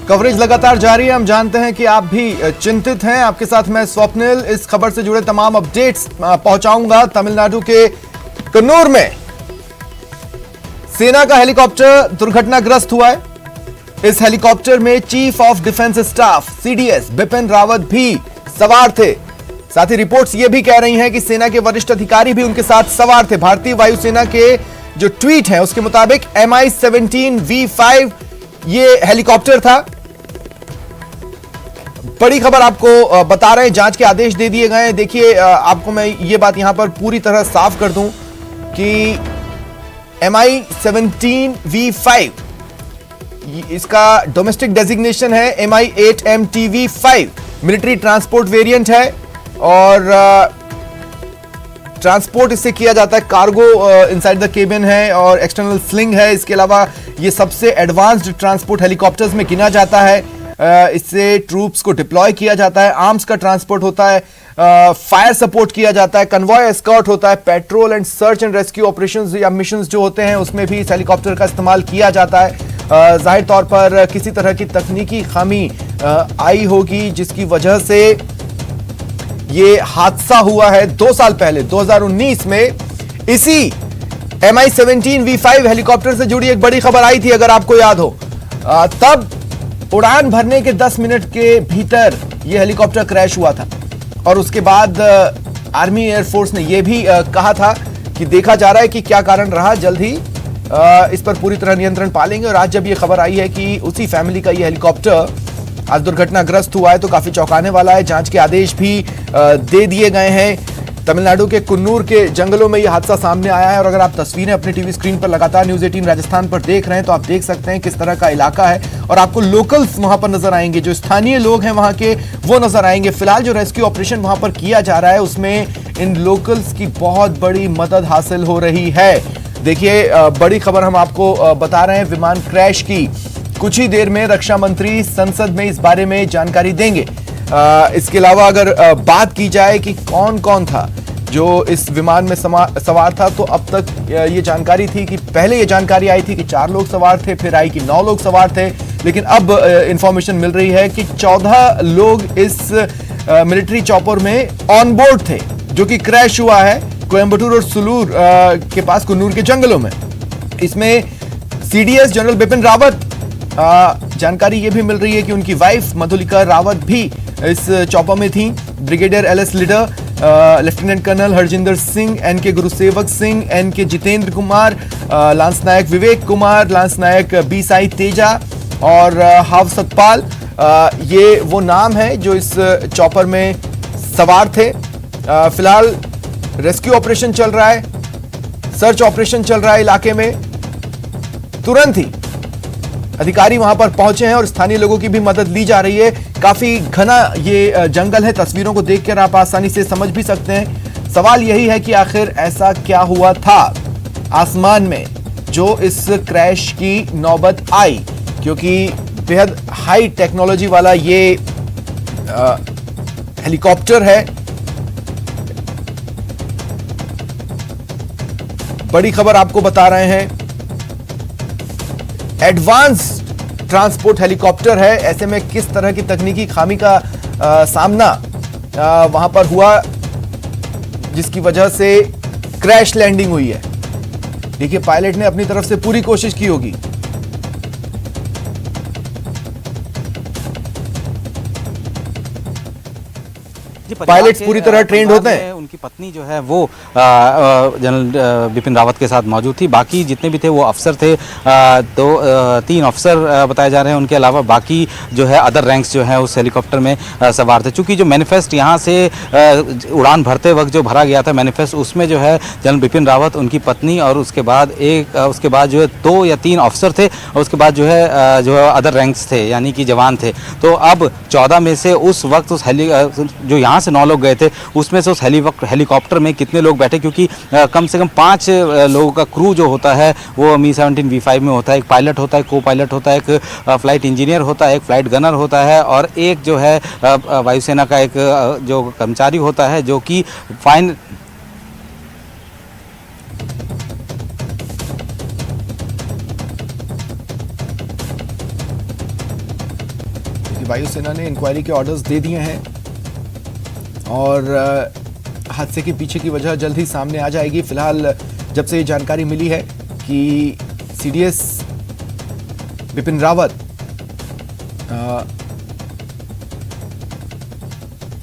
Coverage लगातार जारी है। हम जानते हैं कि आप भी चिंतित हैं। आपके साथ मैं स्वप्निल इस खबर से जुड़े तमाम अपडेट्स पहुंचाऊंगा। तमिलनाडु के कन्नूर में सेना का हेलीकॉप्टर दुर्घटनाग्रस्त हुआ है। इस हेलीकॉप्टर में chief of defence staff CDS Bipin Rawat भी सवार थे। साथ ही रिपोर्ट्स ये भी कह रही हैं कि सेना के वरिष्ठ अधिकारी भी उनके साथ सवार थे। भारतीय वायुसेना के जो ट्वीट है उसके मुताबिक MI-17 V5 ये हेलीकॉप्टर था। बड़ी खबर आपको बता रहे हैं, जांच के आदेश दे दिए गए हैं। देखिए, आपको मैं ये बात यहां पर पूरी तरह साफ कर दूं कि MI-17 V5 इसका डोमेस्टिक डेजिग्नेशन है MI-8MTV5, मिलिट्री ट्रांसपोर्ट वेरिएंट है और ट्रांसपोर्ट इससे किया जाता है। कार्गो इनसाइड द केबिन है और एक्सटर्नल स्लिंग है। इसके अलावा ये सबसे एडवांस्ड ट्रांसपोर्ट हेलीकॉप्टर्स में गिना जाता है। इससे ट्रूप्स को डिप्लॉय किया जाता है, आर्म्स का ट्रांसपोर्ट होता है, फायर सपोर्ट किया जाता है, कन्वॉय एस्कॉर्ट होता है, petrol and search and rescue operations या मिशंस जो होते हैं उसमें भी इस हेलीकॉप्टर का इस्तेमाल किया जाता है। जाहिर तौर पर किसी तरह की तकनीकी खामी आई होगी जिसकी वजह से ये हादसा हुआ है 2 साल पहले 2019 में। इसी MI-17 V5 हेलीकॉप्टर से जुड़ी एक बड़ी खबर आई थी, अगर आपको याद हो। तब उड़ान भरने के 10 मिनट के भीतर यह हेलीकॉप्टर क्रैश हुआ था और उसके बाद आर्मी एयरफोर्स ने यह भी कहा था कि देखा जा रहा है कि क्या कारण रहा, जल्द ही इस पर पूरी तरह नियंत्रण पालेंगे। और आज जब यह खबर आई है कि उसी फैमिली का यह हेलीकॉप्टर आज दुर्घटनाग्रस्त हुआ है तो काफी चौंकाने वाला है। जांच के आदेश भी दे दिए गए हैं। तमिलनाडु के कुन्नूर के जंगलों में यह हादसा सामने आया है और अगर आप तस्वीरें अपनी टीवी स्क्रीन पर लगातार न्यूज़ 18 राजस्थान पर देख रहे हैं तो आप देख सकते हैं किस तरह का इलाका है और आपको लोकल्स वहां पर नजर आएंगे, जो स्थानीय लोग हैं वहां के वो नजर आएंगे। फिलहाल जो रेस्क्यू ऑपरेशन वहां पर किया जा रहा है उसमें इन लोकल्स की बहुत बड़ी मदद हासिल हो रही है। देखिए, बड़ी खबर हम आपको बता रहे हैं विमान क्रैश की। कुछ ही देर में रक्षा मंत्री संसद में इस बारे में जानकारी देंगे। इसके अलावा अगर बात की जाए कि कौन कौन था जो इस विमान में सवार था, तो अब तक ये जानकारी थी कि पहले ये जानकारी आई थी कि 4 लोग सवार थे, फिर आई कि 9 लोग सवार थे, लेकिन अब इंफॉर्मेशन मिल रही है कि 14 लोग इस मिलिट्री चॉपर में ऑन बोर्ड थे जो कि क्रैश हुआ है कोयंबटूर और सुलूर के पास कुन्नूर के जंगलों में। इसमें सीडीएस जनरल बिपिन रावत, जानकारी ये भी मिल रही है कि उनकी वाइफ मधुलिका रावत भी इस चॉपर में थी। Brigadier LS Lidder, lieutenant colonel Harjinder Singh, NK Gurusewak Singh, NK Jitendra Kumar, lance Naik Vivek Kumar, lance Naik B Sai Teja और हाव सतपाल, ये वो नाम है जो इस चॉपर में सवार थे। फिलहाल रेस्क्यू ऑपरेशन चल रहा है, सर्च ऑपरेशन चल रहा है इलाके में। तुरंत ही अधिकारी वहां पर पहुंचे हैं और स्थानीय लोगों की भी मदद ली जा रही है। काफी घना ये जंगल है, तस्वीरों को देखकर आप आसानी से समझ भी सकते हैं। सवाल यही है कि आखिर ऐसा क्या हुआ था आसमान में जो इस क्रैश की नौबत आई, क्योंकि बेहद हाई टेक्नोलॉजी वाला ये हेलीकॉप्टर है। बड़ी खबर आपको बता रहे हैं, एडवांस ट्रांसपोर्ट हेलीकॉप्टर है। ऐसे में किस तरह की तकनीकी खामी का सामना वहां पर हुआ जिसकी वजह से क्रैश लैंडिंग हुई है। देखिए, पायलट ने अपनी तरफ से पूरी कोशिश की होगी। पायलट्स पूरी तरह ट्रेंड होते हैं। उनकी पत्नी जो है वो जनरल बिपिन रावत के साथ मौजूद थी। बाकी जितने भी थे वो अफसर थे, 3 अफसर बताए जा रहे हैं। उनके अलावा बाकी जो है अदर रैंक्स जो है उस हेलीकॉप्टर में सवार थे। चूंकि जो मैनिफेस्ट यहाँ से उड़ान भरते वक्त जो भरा गया था मैनिफेस्ट, उसमें जो है जनरल बिपिन रावत, उनकी पत्नी और उसके बाद जो है 2 या 3 अफसर थे और उसके बाद जो है अदर रैंक्स थे यानी कि जवान थे। तो अब 14 में से उस वक्त जो यहाँ से 9 लोग गए थे उसमें से उस हेलीकॉप्टर में कितने लोग बैठे, क्योंकि कम से कम 5 लोगों का क्रू जो होता है वो MI-17 V5 में होता है। एक पायलट होता है, को पायलट होता है, एक फ्लाइट इंजीनियर होता है, एक फ्लाइट गनर होता है और एक जो है वायुसेना का एक जो कर्मचारी होता है जो कि फाइन क्योंकि वायुसेना ने इंक्वायरी के ऑर्डर्स दे दिए हैं और हादसे के पीछे की वजह जल्द ही सामने आ जाएगी। फिलहाल जब से ये जानकारी मिली है कि सीडीएस बिपिन रावत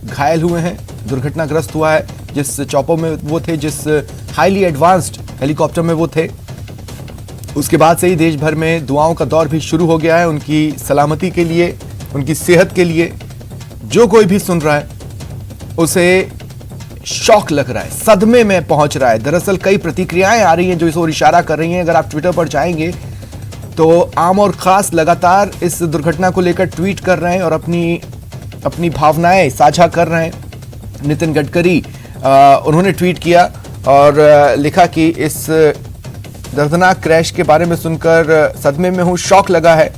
घायल हुए हैं, दुर्घटनाग्रस्त हुआ है, जिस चॉपर में वो थे, जिस हाईली एडवांस्ड हेलीकॉप्टर में वो थे, उसके बाद से ही देश भर में दुआओं का दौर भी शुरू हो गया है उनकी सलामती के लिए, उनकी सेहत के लिए। जो कोई भी सुन रहा है उसे शॉक लग रहा है, सदमे में पहुंच रहा है। दरअसल कई प्रतिक्रियाएं आ रही हैं जो इस ओर इशारा कर रही हैं। अगर आप ट्विटर पर जाएंगे तो आम और खास लगातार इस दुर्घटना को लेकर ट्वीट कर रहे हैं और अपनी भावनाएं साझा कर रहे हैं। नितिन गडकरी उन्होंने ट्वीट किया और लिखा कि इस दर्दनाक क्रैश के बारे में सुनकर सदमे में हूं, शॉक लगा है।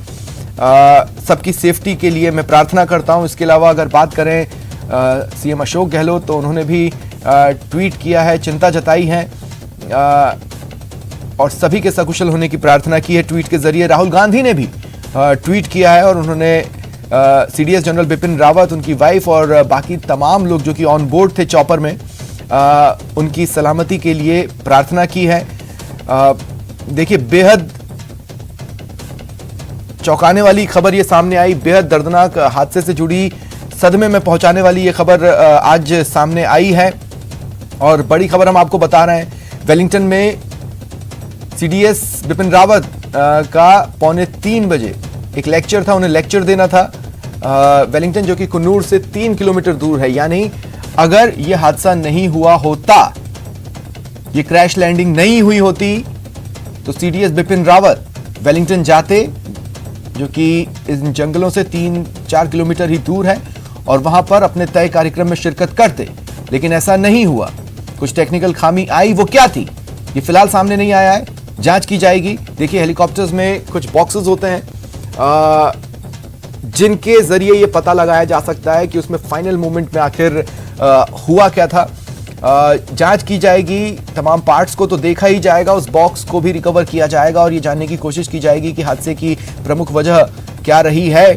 सबकी सेफ्टी के लिए मैं प्रार्थना करता हूं। इसके अलावा अगर बात करें सीएम अशोक गहलोत, तो उन्होंने भी ट्वीट किया है, चिंता जताई है और सभी के सकुशल होने की प्रार्थना की है ट्वीट के जरिए। राहुल गांधी ने भी ट्वीट किया है और उन्होंने सीडीएस जनरल बिपिन रावत, उनकी वाइफ और बाकी तमाम लोग जो कि ऑन बोर्ड थे चॉपर में, उनकी सलामती के लिए प्रार्थना की है। देखिए, बेहद चौंकाने वाली खबर ये सामने आई, बेहद दर्दनाक हादसे से जुड़ी, सदमे में पहुंचाने वाली ये खबर आज सामने आई है। और बड़ी खबर हम आपको बता रहे हैं, वेलिंगटन में सीडीएस बिपिन रावत का 2:45 बजे एक लेक्चर था, उन्हें लेक्चर देना था। वेलिंगटन जो कि कुन्नूर से 3 किलोमीटर दूर है, यानी अगर यह हादसा नहीं हुआ होता, ये क्रैश लैंडिंग नहीं हुई होती, तो सीडीएस बिपिन रावत वेलिंगटन जाते, जो कि इन जंगलों से 3-4 किलोमीटर ही दूर है, और वहां पर अपने तय कार्यक्रम में शिरकत करते। लेकिन ऐसा नहीं हुआ, कुछ टेक्निकल खामी आई। वो क्या थी ये फिलहाल सामने नहीं आया है, जांच की जाएगी। देखिए, हेलीकॉप्टर्स में कुछ बॉक्सेस होते हैं जिनके जरिए ये पता लगाया जा सकता है कि उसमें फाइनल मोमेंट में आखिर हुआ क्या था। जांच की जाएगी, तमाम पार्ट्स को तो देखा ही जाएगा, उस बॉक्स को भी रिकवर किया जाएगा और ये जानने की कोशिश की जाएगी कि हादसे की प्रमुख वजह क्या रही है।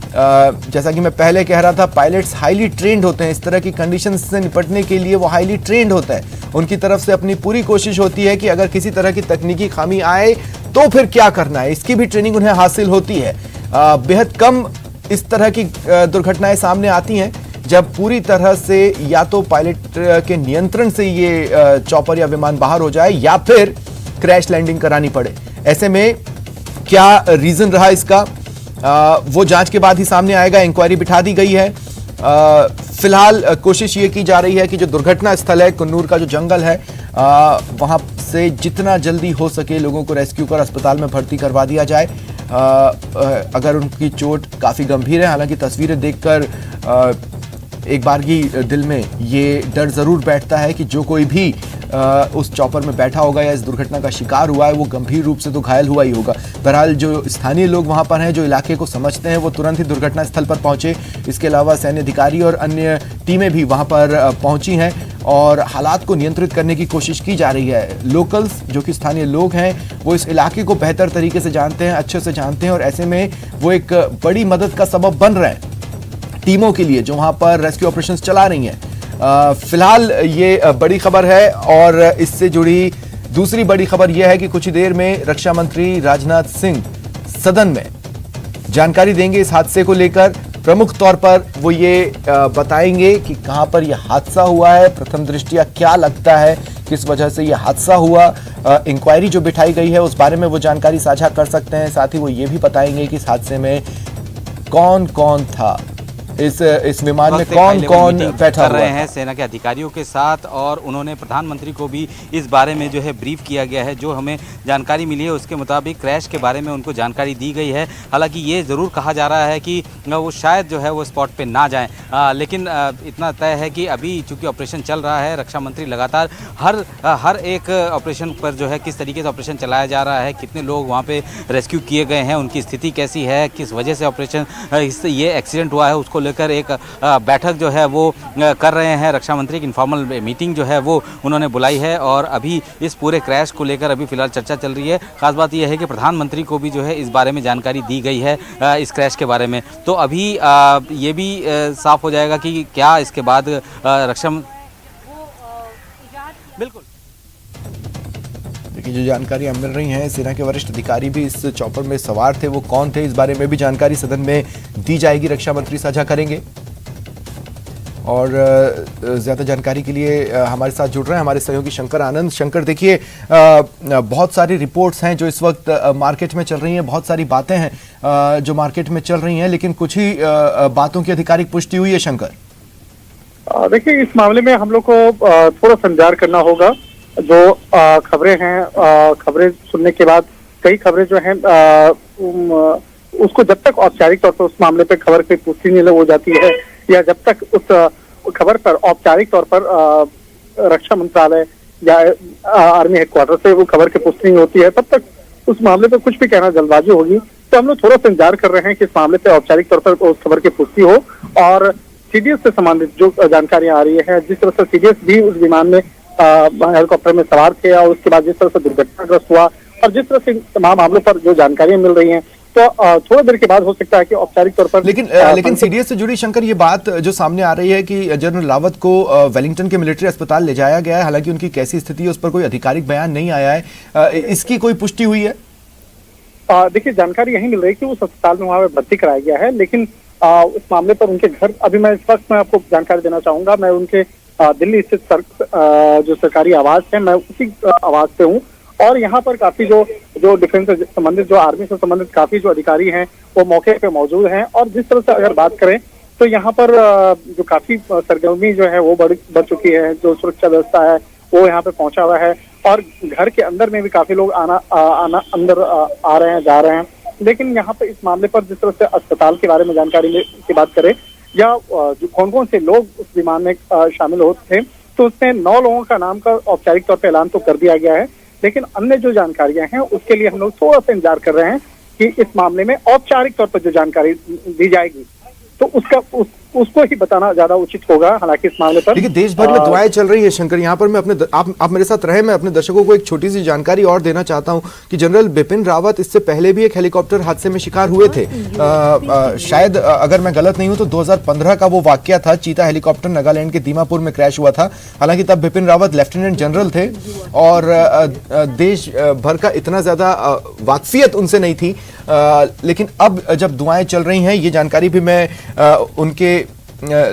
जैसा कि मैं पहले कह रहा था, पायलट्स हाईली ट्रेंड होते हैं, इस तरह की कंडीशंस से निपटने के लिए वो हाईली ट्रेंड होता है। उनकी तरफ से अपनी पूरी कोशिश होती है कि अगर किसी तरह की तकनीकी खामी आए तो फिर क्या करना है, इसकी भी ट्रेनिंग उन्हें हासिल होती है। बेहद कम इस तरह की दुर्घटनाएं सामने आती हैं जब पूरी तरह से या तो पायलट के नियंत्रण से ये चॉपर या विमान बाहर हो जाए या फिर क्रैश लैंडिंग करानी पड़े। ऐसे में क्या रीजन रहा इसका, वो जांच के बाद ही सामने आएगा। इंक्वायरी बिठा दी गई है। फिलहाल कोशिश ये की जा रही है कि जो दुर्घटना स्थल है, कुन्नूर का जो जंगल है, वहां से जितना जल्दी हो सके लोगों को रेस्क्यू कर अस्पताल में भर्ती करवा दिया जाए। अगर उनकी चोट काफ़ी गंभीर है, हालांकि तस्वीरें देखकर एक बारगी दिल में ये डर ज़रूर बैठता है कि जो कोई भी उस चॉपर में बैठा होगा या इस दुर्घटना का शिकार हुआ है, वो गंभीर रूप से तो घायल हुआ ही होगा। बहरहाल जो स्थानीय लोग वहाँ पर हैं, जो इलाके को समझते हैं, वो तुरंत ही दुर्घटना स्थल पर पहुँचे। इसके अलावा सैन्य अधिकारी और अन्य टीमें भी वहाँ पर पहुँची हैं और हालात को नियंत्रित करने की कोशिश की जा रही है। लोकल्स, जो कि स्थानीय लोग हैं, वो इस इलाके को बेहतर तरीके से जानते हैं, अच्छे से जानते हैं और ऐसे में वो एक बड़ी मदद का सबब बन रहे हैं टीमों के लिए जो वहाँ पर रेस्क्यू ऑपरेशंस चला रही हैं। फिलहाल ये बड़ी खबर है और इससे जुड़ी दूसरी बड़ी खबर यह है कि कुछ ही देर में रक्षा मंत्री राजनाथ सिंह सदन में जानकारी देंगे इस हादसे को लेकर। प्रमुख तौर पर वो ये बताएंगे कि कहां पर यह हादसा हुआ है, प्रथम दृष्टया क्या लगता है, किस वजह से यह हादसा हुआ। इंक्वायरी जो बिठाई गई है उस बारे में वो जानकारी साझा कर सकते हैं। साथ ही वो ये भी बताएंगे कि इस हादसे में कौन कौन था, इस विमान में कौन कौन बैठा कर रहे हैं सेना के अधिकारियों के साथ, और उन्होंने प्रधानमंत्री को भी इस बारे में जो है ब्रीफ किया गया है। जो हमें जानकारी मिली है उसके मुताबिक क्रैश के बारे में उनको जानकारी दी गई है। हालांकि ये ज़रूर कहा जा रहा है कि वो शायद जो है वो स्पॉट पे ना जाएं, लेकिन इतना तय है कि अभी चूँकि ऑपरेशन चल रहा है, रक्षा मंत्री लगातार हर एक ऑपरेशन पर जो है किस तरीके से ऑपरेशन चलाया जा रहा है, कितने लोग वहाँ पर रेस्क्यू किए गए हैं, उनकी स्थिति कैसी है, किस वजह से ऑपरेशन ये एक्सीडेंट हुआ है, उसको लेकर एक बैठक जो है वो कर रहे हैं। रक्षा मंत्री की इनफॉर्मल मीटिंग जो है वो उन्होंने बुलाई है और अभी इस पूरे क्रैश को लेकर अभी फिलहाल चर्चा चल रही है। खास बात यह है कि प्रधानमंत्री को भी जो है इस बारे में जानकारी दी गई है इस क्रैश के बारे में। तो अभी ये भी साफ हो जाएगा कि क्या इसके बाद रक्षा बिल्कुल देखिए, जो जानकारियां मिल रही हैं, सेना के वरिष्ठ अधिकारी भी इस चॉपर में सवार थे, वो कौन थे, इस बारे में भी जानकारी सदन में दी जाएगी, रक्षा मंत्री साझा करेंगे। और ज़्यादा जानकारी के लिए हमारे साथ जुड़ रहे हैं हमारे सहयोगी शंकर आनंद। शंकर, देखिए, बहुत सारी रिपोर्ट्स हैं जो इस वक्त मार्केट में चल रही हैं, बहुत सारी बातें हैं जो मार्केट में चल रही हैं, लेकिन कुछ ही बातों की आधिकारिक पुष्टि हुई है। शंकर, देखिए, इस मामले में हम लोग को थोड़ा संचार करना होगा। जो खबरें हैं, खबरें सुनने के बाद कई खबरें जो हैं उसको जब तक औपचारिक तौर पर उस मामले पे खबर की पुष्टि नहीं हो जाती है, या जब तक उस खबर पर औपचारिक तौर पर रक्षा मंत्रालय या आर्मी हेडक्वार्टर से वो खबर की पुष्टि नहीं होती है, तब तक उस मामले पे कुछ भी कहना जल्दबाजी होगी। तो हम लोग थोड़ा सा इंतजार कर रहे हैं कि इस मामले पे औपचारिक तौर पर उस खबर की पुष्टि हो। और सीडीएस से संबंधित जो जानकारियां आ रही है, जिस तरह से सीडीएस भी उस विमान में हेलीकॉप्टर में सवार थे और उसके बाद जिस तरह से दुर्घटनाग्रस्त हुआ और जिस तरह से तमाम मामलों पर जो जानकारियां मिल रही हैं, तो थोड़ा देर के बाद हो सकता है कि औपचारिक तौर पर लेकिन सीडीएस से जुड़ी शंकर ये बात जो सामने आ रही है कि जनरल रावत को वेलिंगटन के मिलिट्री अस्पताल ले जाया गया है, हालांकि उनकी कैसी स्थिति है उस पर कोई आधिकारिक बयान नहीं आया है, इसकी कोई पुष्टि हुई है? देखिए, जानकारी यही मिल रही है कि उस अस्पताल में वहां भर्ती कराया गया है, लेकिन उस मामले पर उनके घर, अभी मैं इस वक्त मैं आपको जानकारी देना चाहूंगा, मैं उनके दिल्ली स्थित जो सरकारी आवास है, मैं उसी आवास पे हूँ। और यहाँ पर काफी जो डिफेंस से संबंधित, जो आर्मी से संबंधित काफी जो अधिकारी हैं वो मौके पे मौजूद हैं। और जिस तरह से अगर बात करें तो यहाँ पर जो काफी सरगर्मी जो है वो बढ़ चुकी है, जो सुरक्षा व्यवस्था है वो यहाँ पे पहुंचा हुआ है। और घर के अंदर में भी काफी लोग अंदर आ रहे हैं, जा रहे हैं। लेकिन यहाँ पे इस मामले पर जिस तरह से अस्पताल के बारे में जानकारी की बात करें, या जो कौन कौन से लोग उस विमान में शामिल होते थे, तो उसमें 9 लोगों का नाम का औपचारिक तौर पर ऐलान तो कर दिया गया है, लेकिन अन्य जो जानकारियां हैं उसके लिए हम लोग थोड़ा सा इंतजार कर रहे हैं कि इस मामले में औपचारिक तौर पर जो जानकारी दी जाएगी तो उसको ही बताना ज्यादा उचित होगा। हालांकि इस मामले पर देखिए, देश भर में दुआएं चल रही है। शंकर, यहाँ पर मैं आप मेरे साथ रहे, मैं अपने दर्शकों को एक छोटी सी जानकारी और देना चाहता हूँ कि जनरल बिपिन रावत इससे पहले भी एक हेलीकॉप्टर हादसे में शिकार हुए थे। शायद अगर मैं गलत नहीं हूँ तो 2015 का वो वाकया था, चीता हेलीकॉप्टर नागालैंड के दीमापुर में क्रैश हुआ था। हालांकि तब बिपिन रावत लेफ्टिनेंट जनरल थे और देश भर का इतना ज्यादा वाकफियत उनसे नहीं थी, लेकिन अब जब दुआएं चल रही हैं, ये जानकारी भी मैं उनके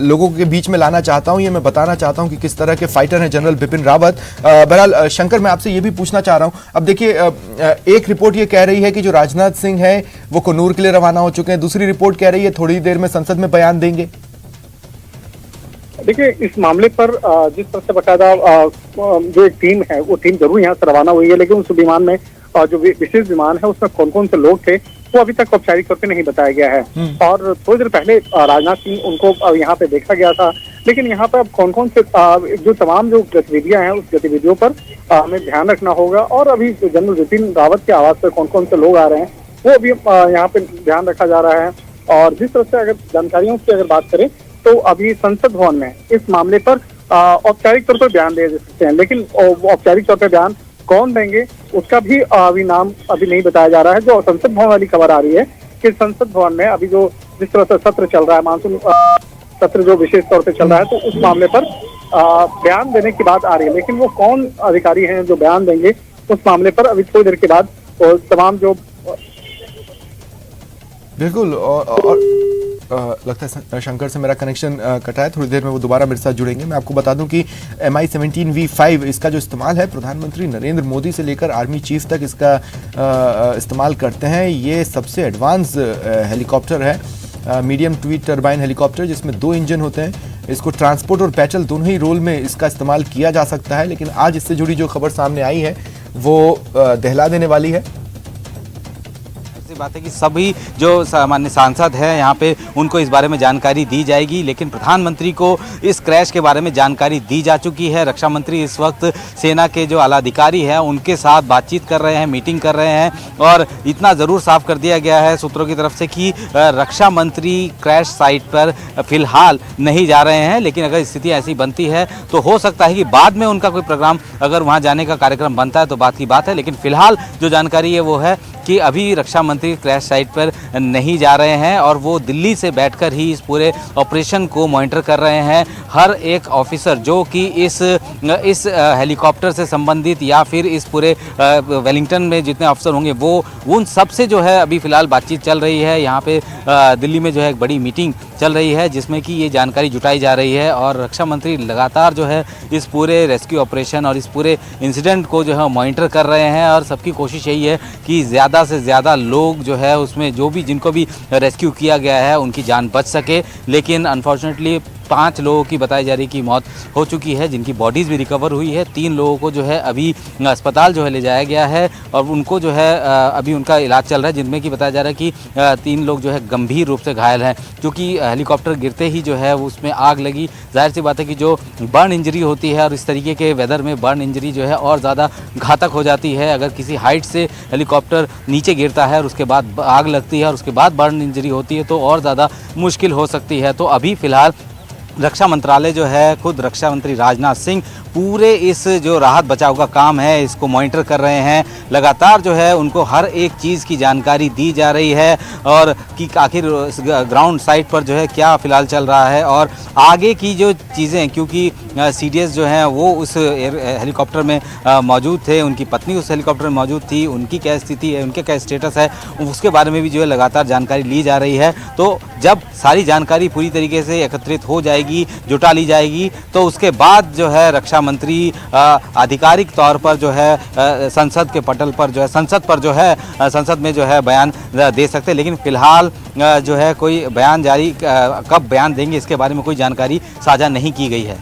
लोगों के बीच में लाना चाहता हूं, ये मैं बताना चाहता हूं कि किस तरह के फाइटर हैं जनरल बिपिन रावत। बहरहाल शंकर, मैं आपसे ये भी पूछना चाह रहा हूं, अब देखिए, एक रिपोर्ट ये कह रही है कि जो राजनाथ सिंह है वो कुन्नूर के लिए रवाना हो चुके हैं, दूसरी रिपोर्ट कह रही है थोड़ी देर में संसद में बयान देंगे। देखिए, इस मामले पर जिस तरह से बकायदा जो एक टीम है वो टीम जरूर यहाँ से रवाना हुई है, लेकिन उस विमान में जो विशेष विमान है उसमें कौन कौन से लोग थे वो अभी तक औपचारिक तौर पे नहीं बताया गया है। और थोड़ी देर पहले राजनाथ सिंह उनको यहाँ पे देखा गया था, लेकिन यहाँ पर अब कौन कौन से जो तमाम जो गतिविधियां हैं उस गतिविधियों पर हमें ध्यान रखना होगा। और अभी जनरल बिपिन रावत के आवास पर कौन कौन से लोग आ रहे हैं वो अभी यहाँ पे ध्यान रखा जा रहा है। और जिस तरह से अगर जानकारियों की अगर बात करें तो अभी संसद भवन में इस मामले पर औपचारिक तौर पर बयान दे सकते हैं, लेकिन औपचारिक तौर पर बयान कौन देंगे उसका भी अभी नाम अभी नहीं बताया जा रहा है। जो संसद भवन वाली खबर आ रही है कि संसद भवन में अभी जो जिस तरह से सत्र चल रहा है, मानसून सत्र जो विशेष तौर पे चल रहा है, तो उस मामले पर बयान देने की बात आ रही है, लेकिन वो कौन अधिकारी हैं जो बयान देंगे उस मामले पर अभी थोड़ी देर के बाद तमाम जो बिल्कुल। और लगता है शंकर से मेरा कनेक्शन कटा है, थोड़ी देर में वो दोबारा मेरे साथ जुड़ेंगे। मैं आपको बता दूं कि Mi-17V5 इसका जो इस्तेमाल है, प्रधानमंत्री नरेंद्र मोदी से लेकर आर्मी चीफ तक इसका इस्तेमाल करते हैं। ये सबसे एडवांस हेलीकॉप्टर है, मीडियम ट्विन टर्बाइन हेलीकॉप्टर, जिसमें 2 इंजन होते हैं। इसको ट्रांसपोर्ट और बैटल दोनों ही रोल में इसका इस्तेमाल किया जा सकता है। लेकिन आज इससे जुड़ी जो खबर सामने आई है वो दहला देने वाली है। सी बात है कि सभी जो सामान्य सांसद हैं यहाँ पे उनको इस बारे में जानकारी दी जाएगी, लेकिन प्रधानमंत्री को इस क्रैश के बारे में जानकारी दी जा चुकी है। रक्षा मंत्री इस वक्त सेना के जो आला अधिकारी हैं उनके साथ बातचीत कर रहे हैं, मीटिंग कर रहे हैं, और इतना ज़रूर साफ कर दिया गया है सूत्रों की तरफ से कि रक्षा मंत्री क्रैश साइट पर फिलहाल नहीं जा रहे हैं, लेकिन अगर स्थिति ऐसी बनती है तो हो सकता है कि बाद में उनका कोई प्रोग्राम, अगर वहाँ जाने का कार्यक्रम बनता है तो बात की बात है। लेकिन फिलहाल जो जानकारी है वो है कि अभी रक्षा मंत्री क्रैश साइट पर नहीं जा रहे हैं और वो दिल्ली से बैठकर ही इस पूरे ऑपरेशन को मॉनिटर कर रहे हैं। हर एक ऑफिसर जो कि इस हेलीकॉप्टर से संबंधित या फिर इस पूरे वेलिंगटन में जितने अफसर होंगे वो उन सब से जो है अभी फ़िलहाल बातचीत चल रही है। यहाँ पे दिल्ली में जो है एक बड़ी मीटिंग चल रही है जिसमें कि ये जानकारी जुटाई जा रही है, और रक्षा मंत्री लगातार जो है इस पूरे रेस्क्यू ऑपरेशन और इस पूरे इंसिडेंट को जो है मॉनिटर कर रहे हैं, और सबकी कोशिश यही है कि ज़्यादा से ज़्यादा लोग जो है उसमें जो भी जिनको भी रेस्क्यू किया गया है उनकी जान बच सके। लेकिन अनफॉर्चुनेटली 5 लोगों की बताई जा रही की मौत हो चुकी है, जिनकी बॉडीज़ भी रिकवर हुई है। 3 लोगों को जो है अभी अस्पताल जो है ले जाया गया है और उनको जो है अभी उनका इलाज चल रहा है, जिनमें कि बताया जा रहा है कि 3 लोग जो है गंभीर रूप से घायल हैं, क्योंकि हेलीकॉप्टर गिरते ही जो है उसमें आग लगी। जाहिर सी बात है कि जो बर्न इंजरी होती है और इस तरीके के वेदर में बर्न इंजरी जो है और ज़्यादा घातक हो जाती है। अगर किसी हाइट से हेलीकॉप्टर नीचे गिरता है और उसके बाद आग लगती है और उसके बाद बर्न इंजरी होती है तो और ज़्यादा मुश्किल हो सकती है। तो अभी फ़िलहाल रक्षा मंत्रालय जो है, खुद रक्षा मंत्री राजनाथ सिंह पूरे इस जो राहत बचाव का काम है इसको मॉनिटर कर रहे हैं। लगातार जो है उनको हर एक चीज़ की जानकारी दी जा रही है और कि आखिर ग्राउंड साइट पर जो है क्या फ़िलहाल चल रहा है और आगे की जो चीज़ें, क्योंकि सीडीएस जो हैं वो उस हेलीकॉप्टर में मौजूद थे, उनकी पत्नी उस हेलीकॉप्टर में मौजूद थी, उनकी क्या स्थिति है, उनके क्या स्टेटस है, उसके बारे में भी जो है लगातार जानकारी ली जा रही है। तो जब सारी जानकारी पूरी तरीके से एकत्रित हो जाएगी, जुटा ली जाएगी, तो उसके बाद जो है रक्षा मंत्री आधिकारिक तौर पर जो है संसद के पटल पर जो है संसद में जो है बयान दे सकते हैं। लेकिन फिलहाल जो है कोई बयान जारी कब बयान देंगे इसके बारे में कोई जानकारी साझा नहीं की गई है।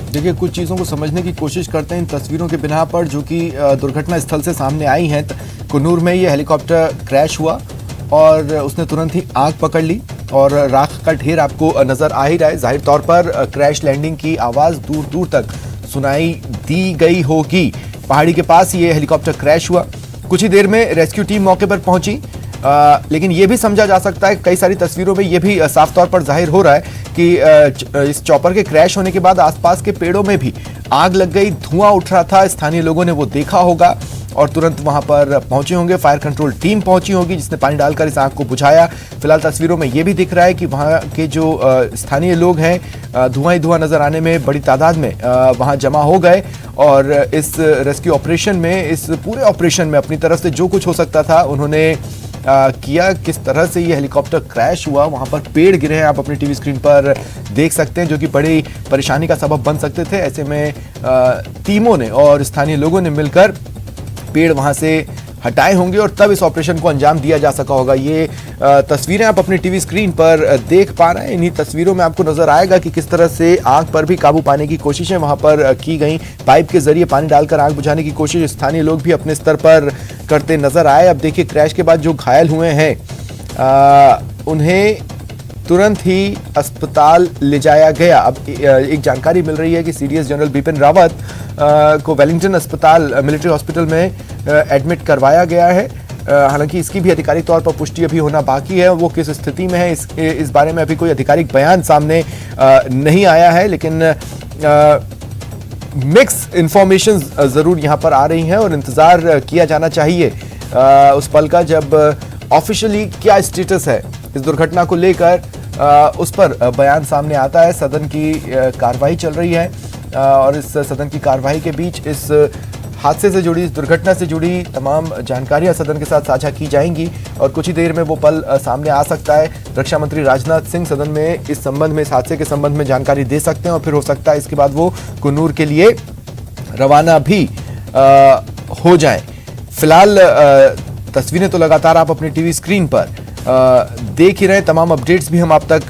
देखिए, कुछ चीज़ों को समझने की कोशिश करते हैं इन तस्वीरों के बिना पर जो कि दुर्घटना स्थल से सामने आई हैं। कुन्नूर में ये हेलीकॉप्टर क्रैश हुआ और उसने तुरंत ही आग पकड़ ली और राख का ढेर आपको नजर आ ही रहा है। जाहिर तौर पर क्रैश लैंडिंग की आवाज़ दूर दूर तक सुनाई दी गई होगी। पहाड़ी के पास ये हेलीकॉप्टर क्रैश हुआ, कुछ ही देर में रेस्क्यू टीम मौके पर पहुंची, लेकिन ये भी समझा जा सकता है, कई सारी तस्वीरों में ये भी साफ तौर पर जाहिर हो रहा है कि इस चॉपर के क्रैश होने के बाद आसपास के पेड़ों में भी आग लग गई, धुआं उठ रहा था। स्थानीय लोगों ने वो देखा होगा और तुरंत वहां पर पहुंचे होंगे। फायर कंट्रोल टीम पहुंची होगी जिसने पानी डालकर इस आग को बुझाया। फिलहाल तस्वीरों में ये भी दिख रहा है कि वहां के जो स्थानीय लोग हैं धुआं ही धुआं नजर आने में बड़ी तादाद में वहां जमा हो गए और इस रेस्क्यू ऑपरेशन में, इस पूरे ऑपरेशन में अपनी तरफ से जो कुछ हो सकता था उन्होंने किया। किस तरह से ये हेलीकॉप्टर क्रैश हुआ, वहां पर पेड़ गिरे हैं, आप अपनी टीवी स्क्रीन पर देख सकते हैं, जो कि बड़ी परेशानी का सबब बन सकते थे। ऐसे में टीमों ने और स्थानीय लोगों ने मिलकर पेड़ वहां से हटाए होंगे और तब इस ऑपरेशन को अंजाम दिया जा सका होगा। ये तस्वीरें आप अपनी टीवी स्क्रीन पर देख पा रहे हैं। इन्हीं तस्वीरों में आपको नजर आएगा कि किस तरह से आग पर भी काबू पाने की कोशिशें वहां पर की गई। पाइप के जरिए पानी डालकर आग बुझाने की कोशिश स्थानीय लोग भी अपने स्तर पर करते नजर आए। अब देखिए, क्रैश के बाद जो घायल हुए हैं उन्हें तुरंत ही अस्पताल ले जाया गया। अब एक जानकारी मिल रही है कि सीडीएस जनरल बिपिन रावत को वेलिंगटन अस्पताल, मिलिट्री हॉस्पिटल में एडमिट करवाया गया है। हालांकि इसकी भी आधिकारिक तौर पर पुष्टि अभी होना बाकी है। वो किस स्थिति में है इस बारे में अभी कोई आधिकारिक बयान सामने नहीं आया है, लेकिन मिक्स इंफॉर्मेशन जरूर यहां पर आ रही हैं और इंतजार किया जाना चाहिए उस पल का जब ऑफिशियली क्या स्टेटस है इस दुर्घटना को लेकर, उस पर बयान सामने आता है। सदन की कार्रवाई चल रही है और इस सदन की कार्रवाई के बीच इस हादसे से जुड़ी, इस दुर्घटना से जुड़ी तमाम जानकारियां सदन के साथ साझा की जाएंगी और कुछ ही देर में वो पल सामने आ सकता है। रक्षा मंत्री राजनाथ सिंह सदन में इस संबंध में, इस हादसे के संबंध में जानकारी दे सकते हैं और फिर हो सकता है इसके बाद वो कुन्नूर के लिए रवाना भी हो जाए। फिलहाल तस्वीरें तो लगातार आप अपनी टीवी स्क्रीन पर देख ही रहे हैं, तमाम अपडेट्स भी हम आप तक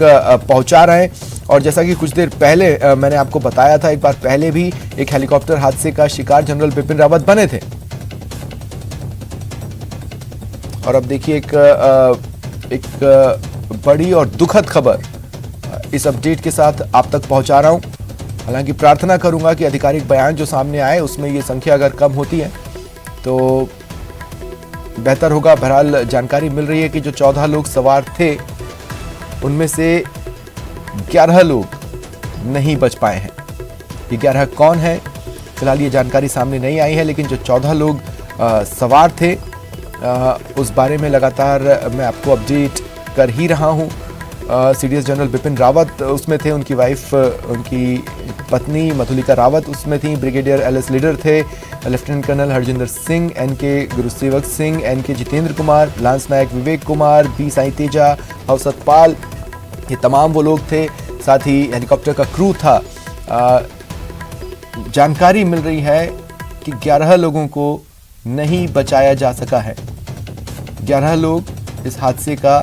पहुंचा रहे हैं। और जैसा कि कुछ देर पहले मैंने आपको बताया था, एक बार पहले भी एक हेलीकॉप्टर हादसे का शिकार जनरल बिपिन रावत बने थे। और अब देखिए एक बड़ी और दुखद खबर इस अपडेट के साथ आप तक पहुंचा रहा हूं। हालांकि प्रार्थना करूंगा कि आधिकारिक बयान जो सामने आए उसमें ये संख्या अगर कम होती है तो बेहतर होगा। बहरहाल जानकारी मिल रही है कि जो 14 लोग सवार थे उनमें से 11 लोग नहीं बच पाए हैं। ये 11 कौन है, फिलहाल ये जानकारी सामने नहीं आई है, लेकिन जो 14 लोग सवार थे उस बारे में लगातार मैं आपको अपडेट कर ही रहा हूं। सीडीएस जनरल बिपिन रावत उसमें थे, उनकी वाइफ, उनकी पत्नी मधुलिका रावत उसमें थी, ब्रिगेडियर एलएस लीडर थे, lieutenant colonel Harjinder Singh, NK Gurusewak Singh, NK Jitendra Kumar, lance Naik Vivek Kumar, B Sai Teja, हवसत पाल, ये तमाम वो लोग थे। साथ ही हेलीकॉप्टर का क्रू था। जानकारी मिल रही है कि 11 लोगों को नहीं बचाया जा सका है। 11 लोग इस हादसे का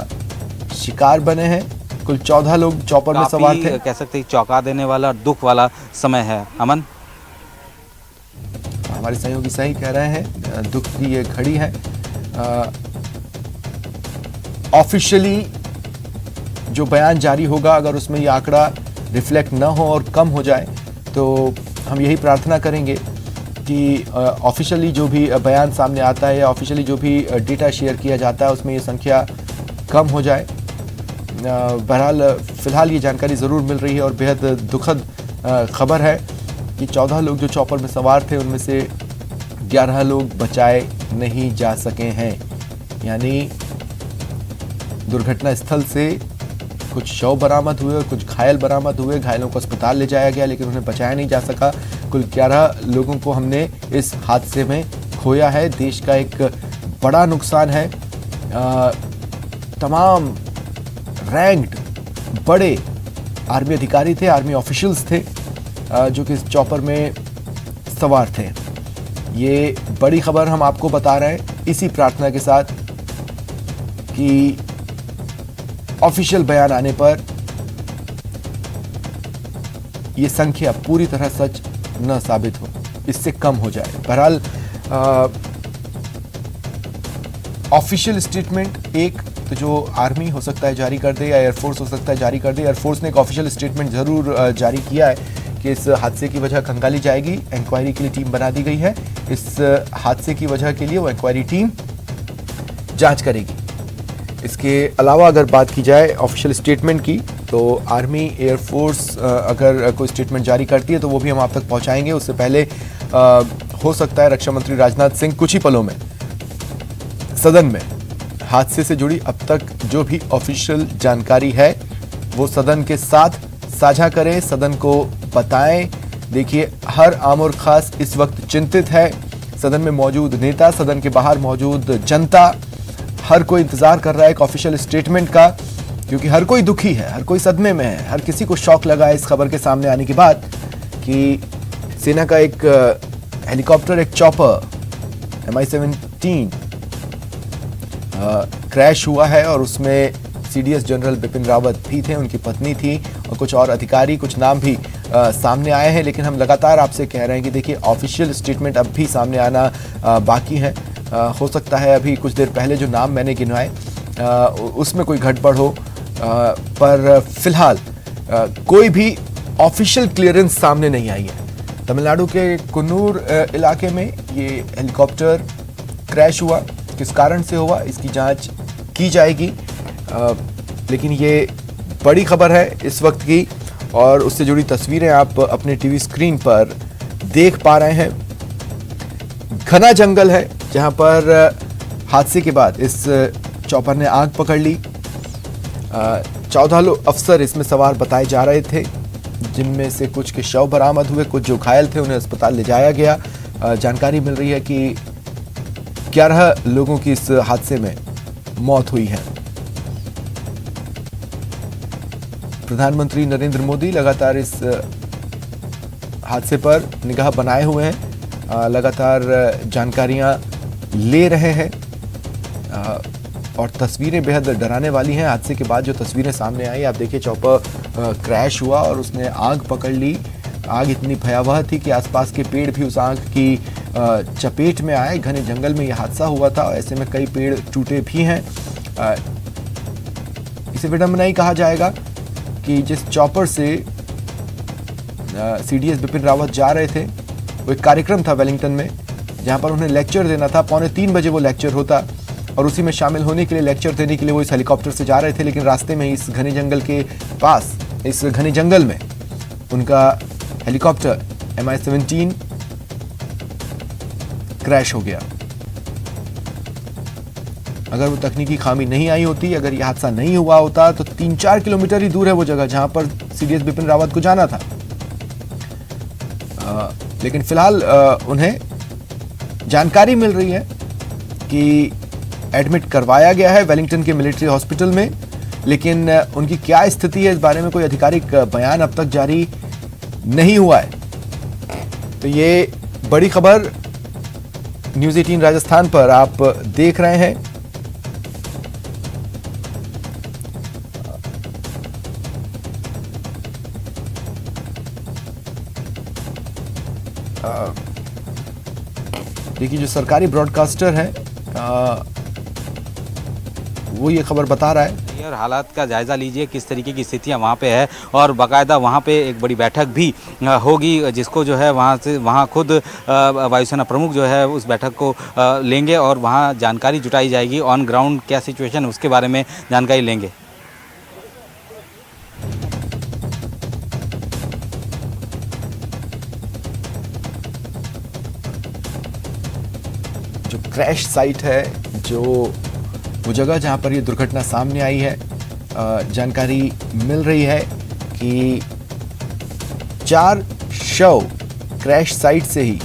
शिकार बने हैं। कुल 14 लोग चॉपर में सवार थे। कह सकते हैं चौंका देने वाला, दुख वाला समय है। अमन, हमारे सहयोगी सही कह रहे हैं, दुख की ये घड़ी है। ऑफिशियली जो बयान जारी होगा अगर उसमें ये आंकड़ा रिफ्लेक्ट न हो और कम हो जाए तो हम यही प्रार्थना करेंगे कि ऑफिशियली जो भी बयान सामने आता है या ऑफिशियली जो भी डेटा शेयर किया जाता है उसमें ये संख्या कम हो जाए। बहरहाल फिलहाल ये जानकारी ज़रूर मिल रही है और बेहद दुखद खबर है कि 14 लोग जो चॉपर में सवार थे उनमें से 11 लोग बचाए नहीं जा सके हैं। यानी दुर्घटना स्थल से कुछ शव बरामद हुए और कुछ घायल बरामद हुए। घायलों को अस्पताल ले जाया गया लेकिन उन्हें बचाया नहीं जा सका। कुल 11 लोगों को हमने इस हादसे में खोया है। देश का एक बड़ा नुकसान है। तमाम रैंक्ड बड़े आर्मी अधिकारी थे, आर्मी ऑफिशियल्स थे जो कि इस चॉपर में सवार थे। ये बड़ी खबर हम आपको बता रहे हैं इसी प्रार्थना के साथ कि ऑफिशियल बयान आने पर यह संख्या पूरी तरह सच न साबित हो, इससे कम हो जाए। बहरहाल ऑफिशियल स्टेटमेंट एक तो जो आर्मी हो सकता है जारी कर दे या एयरफोर्स हो सकता है जारी कर दे। एयरफोर्स ने एक ऑफिशियल स्टेटमेंट जरूर जारी किया है कि इस हादसे की वजह खंगाली जाएगी। इंक्वायरी के लिए टीम बना दी गई है। इस हादसे की वजह के लिए वो इंक्वायरी टीम जांच करेगी। इसके अलावा अगर बात की जाए ऑफिशियल स्टेटमेंट की तो आर्मी, एयरफोर्स अगर कोई स्टेटमेंट जारी करती है तो वो भी हम आप तक पहुंचाएंगे। उससे पहले हो सकता है रक्षा मंत्री राजनाथ सिंह कुछ ही पलों में सदन में हादसे से जुड़ी अब तक जो भी ऑफिशियल जानकारी है वो सदन के साथ साझा करें, सदन को बताएं। देखिए, हर आम और खास इस वक्त चिंतित है। सदन में मौजूद नेता, सदन के बाहर मौजूद जनता, हर कोई इंतजार कर रहा है एक ऑफिशियल स्टेटमेंट का, क्योंकि हर कोई दुखी है, हर कोई सदमे में है। हर किसी को शॉक लगा है इस खबर के सामने आने के बाद कि सेना का एक हेलीकॉप्टर, एक चॉपर MI-17 क्रैश हुआ है और उसमें सीडीएस जनरल बिपिन रावत भी थे, उनकी पत्नी थी और कुछ और अधिकारी, कुछ नाम भी सामने आए हैं। लेकिन हम लगातार आपसे कह रहे हैं कि देखिए, ऑफिशियल स्टेटमेंट अब भी सामने आना बाकी है। हो सकता है अभी कुछ देर पहले जो नाम मैंने गिनवाए उसमें कोई गड़बड़ हो, पर फिलहाल कोई भी ऑफिशियल क्लियरेंस सामने नहीं आई है। तमिलनाडु के कुन्नूर इलाके में ये हेलीकॉप्टर क्रैश हुआ, किस कारण से हुआ इसकी जांच की जाएगी। लेकिन ये बड़ी खबर है इस वक्त की और उससे जुड़ी तस्वीरें आप अपने टीवी स्क्रीन पर देख पा रहे हैं। घना जंगल है जहां पर हादसे के बाद इस चॉपर ने आग पकड़ ली। 14 लोग अफसर इसमें सवार बताए जा रहे थे, जिनमें से कुछ के शव बरामद हुए, कुछ जो घायल थे उन्हें अस्पताल ले जाया गया। जानकारी मिल रही है कि 11 लोगों की इस हादसे में मौत हुई है। प्रधानमंत्री नरेंद्र मोदी लगातार इस हादसे पर निगाह बनाए हुए हैं, लगातार जानकारियां ले रहे हैं और तस्वीरें बेहद डराने वाली हैं। हादसे के बाद जो तस्वीरें सामने आई, आप देखिए, चॉपर क्रैश हुआ और उसने आग पकड़ ली। आग इतनी भयावह थी कि आसपास के पेड़ भी उस आग की चपेट में आए। घने जंगल में यह हादसा हुआ था और ऐसे में कई पेड़ टूटे भी हैं। इसे विडंबना ही कहा जाएगा कि जिस चॉपर से सीडीएस बिपिन रावत जा रहे थे, वो एक कार्यक्रम था वेलिंगटन में जहां पर उन्हें लेक्चर देना था। 2:45 बजे वो लेक्चर होता और उसी में शामिल होने के लिए, लेक्चर देने के लिए वो इस हेलीकॉप्टर से जा रहे थे, लेकिन रास्ते में इस घने जंगल के पास, इस घने जंगल में उनका हेलीकॉप्टर MI-17 क्रैश हो गया। अगर वो तकनीकी खामी नहीं आई होती, अगर यह हादसा नहीं हुआ होता, तो 3-4 किलोमीटर ही दूर है वो जगह जहां पर सीडीएस बिपिन रावत को जाना था। लेकिन फिलहाल उन्हें जानकारी मिल रही है कि एडमिट करवाया गया है वेलिंगटन के मिलिट्री हॉस्पिटल में, लेकिन उनकी क्या स्थिति है इस बारे में कोई आधिकारिक बयान अब तक जारी नहीं हुआ है। तो ये बड़ी खबर न्यूज़ 18 राजस्थान पर आप देख रहे हैं। देखिए, जो सरकारी ब्रॉडकास्टर है वो ये खबर बता रहा है। और हालात का जायज़ा लीजिए, किस तरीके की स्थितियां वहाँ पे है, और बाकायदा वहाँ पे एक बड़ी बैठक भी होगी, जिसको जो है वहाँ खुद वायुसेना प्रमुख जो है उस बैठक को लेंगे और वहाँ जानकारी जुटाई जाएगी। ऑन ग्राउंड क्या सिचुएशन उसके बारे में जानकारी लेंगे। जो क्रैश साइट है, जो वो जगह जहां पर ये दुर्घटना सामने आई है, जानकारी मिल रही है कि 4 शव क्रैश साइट से ही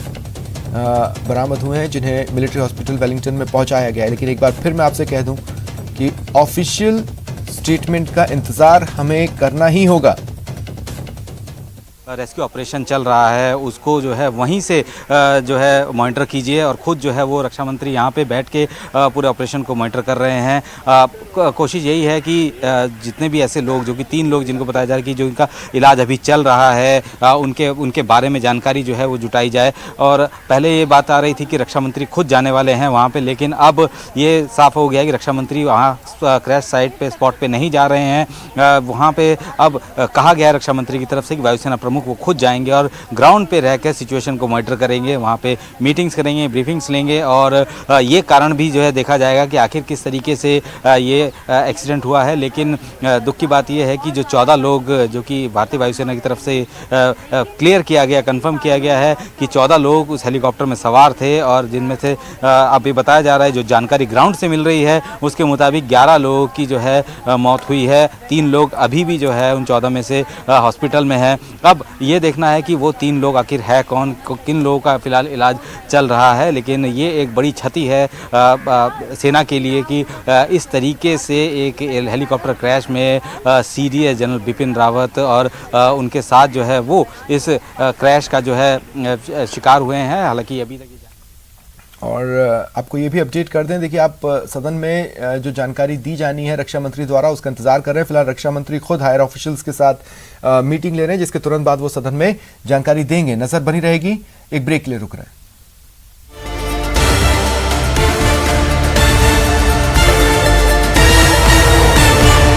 बरामद हुए हैं, जिन्हें मिलिट्री हॉस्पिटल वेलिंगटन में पहुंचाया गया है। लेकिन एक बार फिर मैं आपसे कह दूं कि ऑफिशियल स्टेटमेंट का इंतजार हमें करना ही होगा। रेस्क्यू ऑपरेशन चल रहा है, उसको जो है वहीं से जो है मॉनिटर कीजिए, और ख़ुद जो है वो रक्षा मंत्री यहाँ पे बैठ के पूरे ऑपरेशन को मॉनिटर कर रहे हैं। कोशिश यही है कि जितने भी ऐसे लोग, जो कि 3 लोग जिनको बताया जा रहा है कि जो इनका इलाज अभी चल रहा है, उनके बारे में जानकारी जो है वो जुटाई जाए। और पहले ये बात आ रही थी कि रक्षा मंत्री खुद जाने वाले हैं वहाँ पर, लेकिन अब ये साफ हो गया कि रक्षा मंत्री वहाँ क्रैश साइट पे, स्पॉट पे नहीं जा रहे हैं। वहाँ पे अब कहा गया है रक्षा मंत्री की तरफ से कि वायुसेना प्रमुख वो खुद जाएंगे और ग्राउंड पे रहकर सिचुएशन को मॉनिटर करेंगे, वहाँ पे मीटिंग्स करेंगे, ब्रीफिंग्स लेंगे, और ये कारण भी जो है देखा जाएगा कि आखिर किस तरीके से ये एक्सीडेंट हुआ है। लेकिन दुख की बात ये है कि जो 14 लोग, जो कि भारतीय वायुसेना की तरफ से क्लियर किया गया, कंफर्म किया गया है कि 14 लोग उस हेलीकॉप्टर में सवार थे, और जिनमें से अभी बताया जा रहा है, जो जानकारी ग्राउंड से मिल रही है उसके मुताबिक 11 लोगों की जो है मौत हुई है। 3 लोग अभी भी जो है उन 14 में से हॉस्पिटल में है। अब ये देखना है कि वो 3 लोग आखिर है कौन, किन लोगों का फिलहाल इलाज चल रहा है। लेकिन ये एक बड़ी क्षति है सेना के लिए कि इस तरीके से एक हेलीकॉप्टर क्रैश में सीडीएस जनरल बिपिन रावत और उनके साथ जो है वो इस क्रैश का जो है शिकार हुए हैं। हालांकि अभी तक और आपको ये भी अपडेट कर दें, देखिए आप सदन में जो जानकारी दी जानी है रक्षा मंत्री द्वारा, उसका इंतजार कर रहे हैं। फिलहाल रक्षा मंत्री खुद हायर ऑफिशियल्स के साथ मीटिंग ले रहे हैं, जिसके तुरंत बाद वो सदन में जानकारी देंगे। नजर बनी रहेगी, एक ब्रेक के लिए रुक रहे हैं।